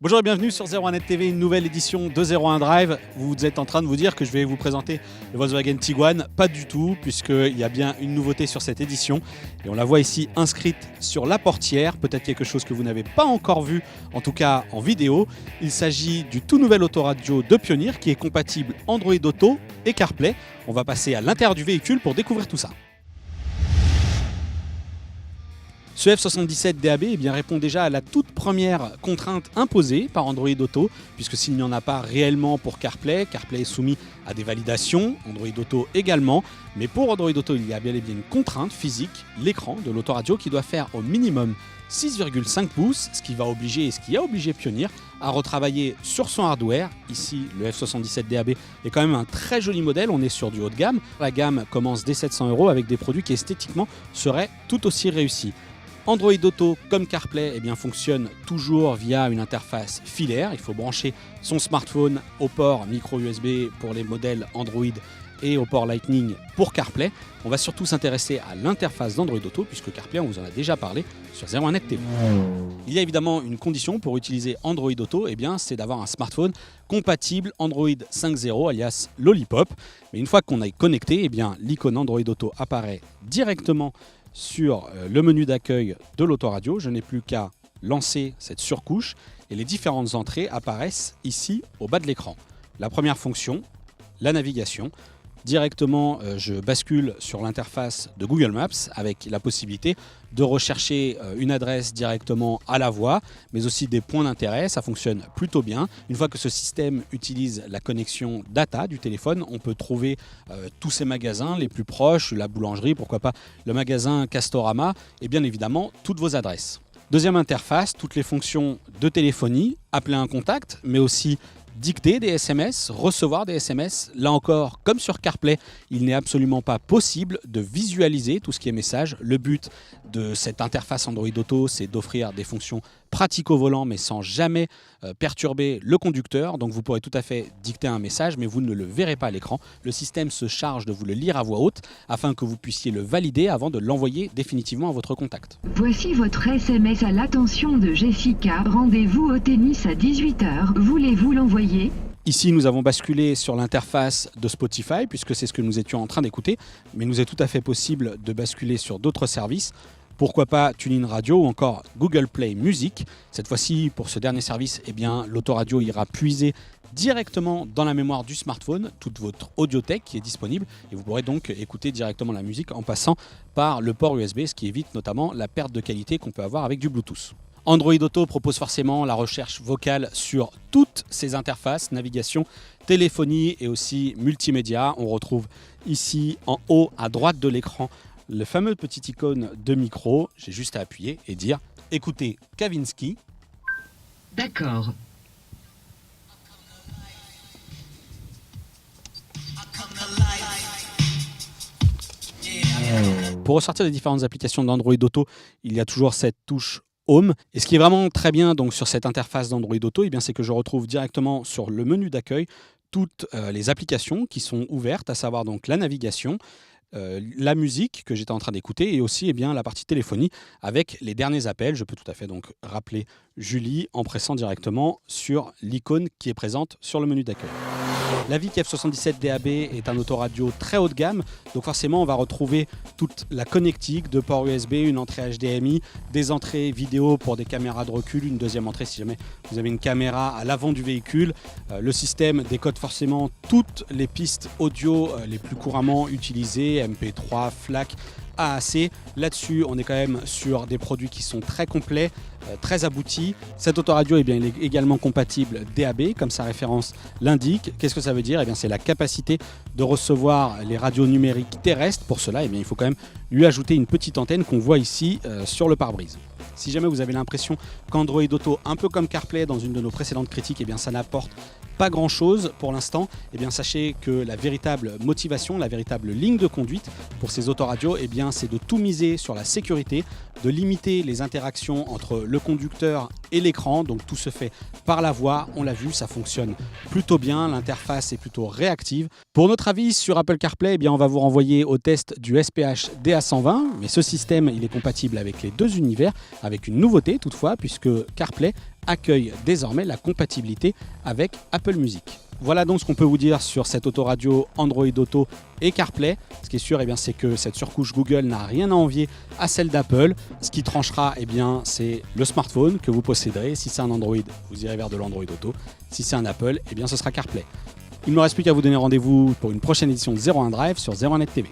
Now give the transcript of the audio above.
Bonjour et bienvenue sur 01net TV, une nouvelle édition de 01 Drive. Vous êtes en train de vous dire que je vais vous présenter le Volkswagen Tiguan. Pas du tout, puisqu'il y a bien une nouveauté sur cette édition. Et on la voit ici inscrite sur la portière, peut-être quelque chose que vous n'avez pas encore vu, en tout cas en vidéo. Il s'agit du tout nouvel autoradio de Pioneer qui est compatible Android Auto et CarPlay. On va passer à l'intérieur du véhicule pour découvrir tout ça. Ce F77 DAB répond déjà à la toute première contrainte imposée par Android Auto, puisque s'il n'y en a pas réellement pour CarPlay, CarPlay est soumis à des validations, Android Auto également, mais pour Android Auto, il y a bien et bien une contrainte physique, l'écran de l'autoradio qui doit faire au minimum 6,5 pouces, ce qui va obliger et ce qui a obligé Pioneer à retravailler sur son hardware. Ici, le F77 DAB est quand même un très joli modèle, on est sur du haut de gamme. La gamme commence dès 700 € avec des produits qui esthétiquement seraient tout aussi réussis. Android Auto comme CarPlay fonctionne toujours via une interface filaire. Il faut brancher son smartphone au port micro USB pour les modèles Android et au port Lightning pour CarPlay. On va surtout s'intéresser à l'interface d'Android Auto puisque CarPlay, on vous en a déjà parlé sur 01net TV. Il y a évidemment une condition pour utiliser Android Auto, c'est d'avoir un smartphone compatible Android 5.0 alias Lollipop. Mais une fois qu'on est connecté, l'icône Android Auto apparaît directement sur le menu d'accueil de l'autoradio. Je n'ai plus qu'à lancer cette surcouche et les différentes entrées apparaissent ici au bas de l'écran. La première fonction, la navigation. Directement, je bascule sur l'interface de Google Maps avec la possibilité de rechercher une adresse directement à la voix, mais aussi des points d'intérêt. Ça fonctionne plutôt bien. Une fois que ce système utilise la connexion data du téléphone, on peut trouver tous ces magasins les plus proches, la boulangerie, pourquoi pas le magasin Castorama, et bien évidemment toutes vos adresses. Deuxième interface, toutes les fonctions de téléphonie, appeler un contact, mais aussi dicter des SMS, recevoir des SMS. Là encore, comme sur CarPlay, il n'est absolument pas possible de visualiser tout ce qui est message. Le but de cette interface Android Auto, c'est d'offrir des fonctions pratiques au volant, mais sans jamais perturber le conducteur. Donc vous pourrez tout à fait dicter un message, mais vous ne le verrez pas à l'écran. Le système se charge de vous le lire à voix haute, afin que vous puissiez le valider avant de l'envoyer définitivement à votre contact. Voici votre SMS à l'attention de Jessica. Rendez-vous au tennis à 18 h. Voulez-vous l'envoyer ? Ici, nous avons basculé sur l'interface de Spotify, puisque c'est ce que nous étions en train d'écouter, mais il nous est tout à fait possible de basculer sur d'autres services. Pourquoi pas TuneIn Radio ou encore Google Play Music. Cette fois-ci, pour ce dernier service, l'autoradio ira puiser directement dans la mémoire du smartphone toute votre audiothèque qui est disponible et vous pourrez donc écouter directement la musique en passant par le port USB, ce qui évite notamment la perte de qualité qu'on peut avoir avec du Bluetooth. Android Auto propose forcément la recherche vocale sur toutes ces interfaces, navigation, téléphonie et aussi multimédia. On retrouve ici en haut à droite de l'écran le fameux petit icône de micro. J'ai juste à appuyer et dire « Écoutez Kavinsky ». D'accord. Pour ressortir des différentes applications d'Android Auto, il y a toujours cette touche Home. Et ce qui est vraiment très bien donc, sur cette interface d'Android Auto, c'est que je retrouve directement sur le menu d'accueil toutes les applications qui sont ouvertes, à savoir donc la navigation, la musique que j'étais en train d'écouter et aussi la partie téléphonie avec les derniers appels. Je peux tout à fait donc rappeler Julie en pressant directement sur l'icône qui est présente sur le menu d'accueil. La VIC F77 DAB est un autoradio très haut de gamme, donc forcément on va retrouver toute la connectique de port USB, une entrée HDMI, des entrées vidéo pour des caméras de recul, une deuxième entrée si jamais vous avez une caméra à l'avant du véhicule. Le système décode forcément toutes les pistes audio les plus couramment utilisées, MP3, FLAC, AAC. Là-dessus, on est quand même sur des produits qui sont très complets, très aboutis. Cet autoradio il est également compatible DAB, comme sa référence l'indique. Qu'est-ce que ça veut dire ? C'est la capacité de recevoir les radios numériques terrestres. Pour cela, il faut quand même lui ajouter une petite antenne qu'on voit ici sur le pare-brise. Si jamais vous avez l'impression qu'Android Auto, un peu comme CarPlay dans une de nos précédentes critiques, ça n'apporte pas grand chose pour l'instant, sachez que la véritable motivation, la véritable ligne de conduite pour ces autoradios, c'est de tout miser sur la sécurité, de limiter les interactions entre le conducteur et l'écran. Donc tout se fait par la voix, on l'a vu, ça fonctionne plutôt bien, l'interface est plutôt réactive. Pour notre avis sur Apple CarPlay, on va vous renvoyer au test du SPH DA120, mais ce système il est compatible avec les deux univers, avec une nouveauté toutefois, puisque CarPlay accueille désormais la compatibilité avec Apple Music. Voilà donc ce qu'on peut vous dire sur cette autoradio Android Auto et CarPlay. Ce qui est sûr, c'est que cette surcouche Google n'a rien à envier à celle d'Apple. Ce qui tranchera, c'est le smartphone que vous posséderez. Si c'est un Android, vous irez vers de l'Android Auto. Si c'est un Apple, ce sera CarPlay. Il ne me reste plus qu'à vous donner rendez-vous pour une prochaine édition de 01 Drive sur 01net TV.